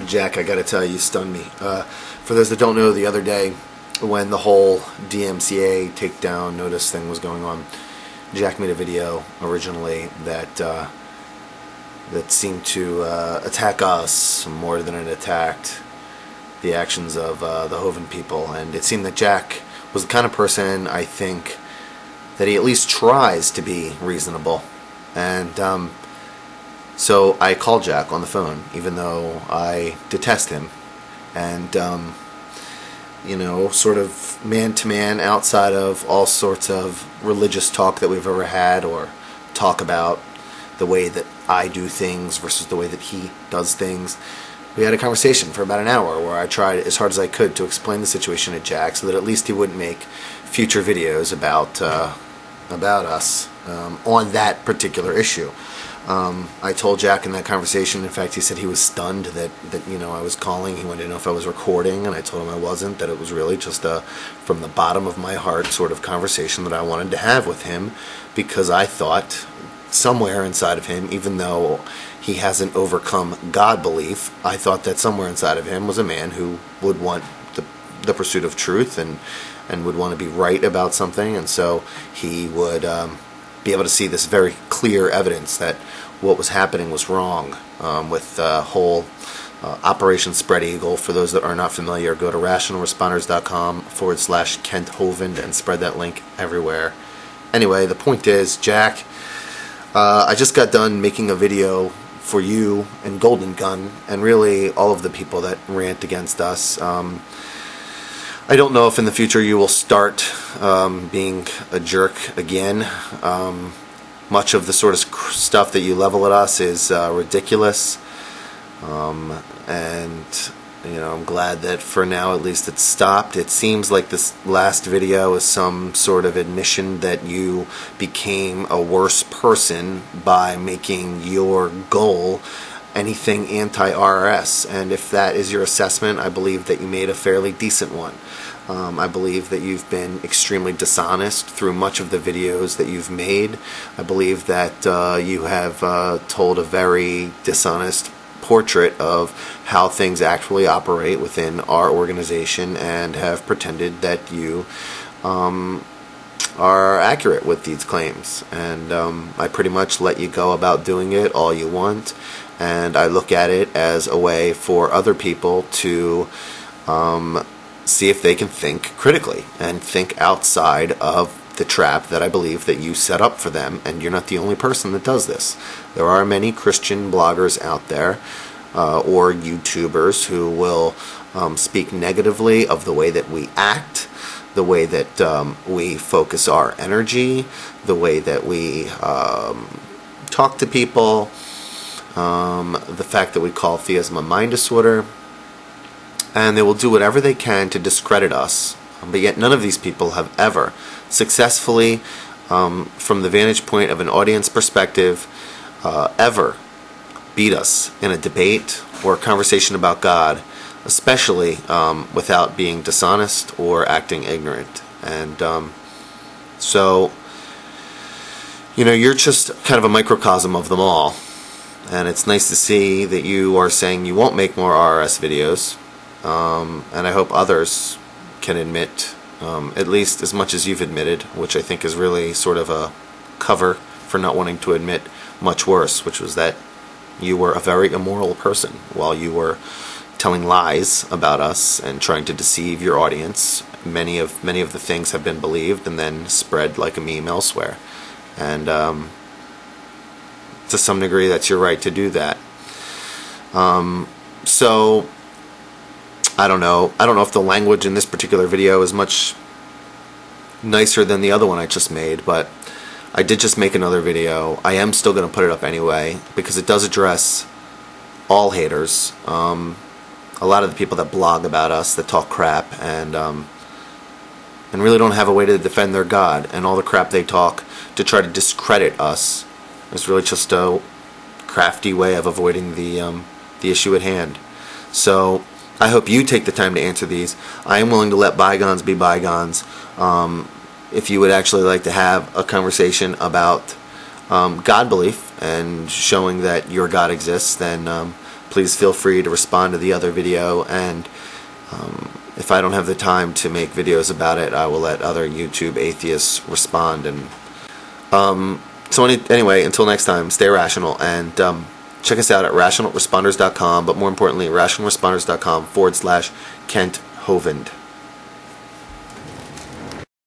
Jack, I gotta tell you, you stunned me. For those that don't know, the other day when the whole DMCA takedown notice thing was going on, Jack made a video originally that seemed to attack us more than it attacked the actions of the Hovind people. And it seemed that Jack was the kind of person, I think, that he at least tries to be reasonable. And so I called Jack on the phone, even though I detest him. And, you know, sort of man-to-man, outside of all sorts of religious talk that we've ever had, or talk about the way that I do things versus the way that he does things. We had a conversation for about an hour where I tried as hard as I could to explain the situation to Jack so that at least he wouldn't make future videos about us on that particular issue. I told Jack in that conversation, in fact, he said he was stunned that you know, I was calling. He wanted to know if I was recording, and I told him I wasn't, that it was really just a from the bottom of my heart sort of conversation that I wanted to have with him, because I thought somewhere inside of him, even though he hasn't overcome God belief, I thought that somewhere inside of him was a man who would want the pursuit of truth and would want to be right about something, and so he would be able to see this very clear evidence that what was happening was wrong with the whole Operation Spread Eagle. For those that are not familiar, go to rationalresponders.com/Kent Hovind and spread that link everywhere. Anyway, the point is, Jack, I just got done making a video for you and Golden Gun and really all of the people that rant against us. I don't know if in the future you will start being a jerk again. Much of the sort of stuff that you level at us is ridiculous, and you know, I'm glad that for now at least it's stopped. It seems like this last video is some sort of admission that you became a worse person by making your goal anything anti-RRS, and if that is your assessment, I believe that you made a fairly decent one. I believe that you've been extremely dishonest through much of the videos that you've made. I believe that you have told a very dishonest portrait of how things actually operate within our organization, and have pretended that you are accurate with these claims. And I pretty much let you go about doing it all you want, and I look at it as a way for other people to see if they can think critically and think outside of the trap that I believe that you set up for them. And you're not the only person that does this. There are many Christian bloggers out there or YouTubers who will speak negatively of the way that we act, the way that we focus our energy, the way that we talk to people, the fact that we call theism a mind disorder, and they will do whatever they can to discredit us. But yet none of these people have ever successfully, from the vantage point of an audience perspective, ever beat us in a debate or a conversation about God, especially without being dishonest or acting ignorant. And so, you know, you're just kind of a microcosm of them all. And it's nice to see that you are saying you won't make more RRS videos. And I hope others can admit, at least as much as you've admitted, which I think is really sort of a cover for not wanting to admit much worse, which was that you were a very immoral person while you were telling lies about us and trying to deceive your audience. Many of the things have been believed and then spread like a meme elsewhere. And to some degree, that's your right to do that. So I don't know if the language in this particular video is much nicer than the other one I just made, but I did just make another video. I am still going to put it up anyway, because it does address all haters. A lot of the people that blog about us, that talk crap, and really don't have a way to defend their God, and all the crap they talk to try to discredit us is really just a crafty way of avoiding the issue at hand. So I hope you take the time to answer these. I am willing to let bygones be bygones. If you would actually like to have a conversation about God belief and showing that your God exists, then please feel free to respond to the other video, and if I don't have the time to make videos about it, I will let other YouTube atheists respond. And anyway, until next time, stay rational, and check us out at rationalresponders.com, but more importantly, rationalresponders.com/Kent Hovind.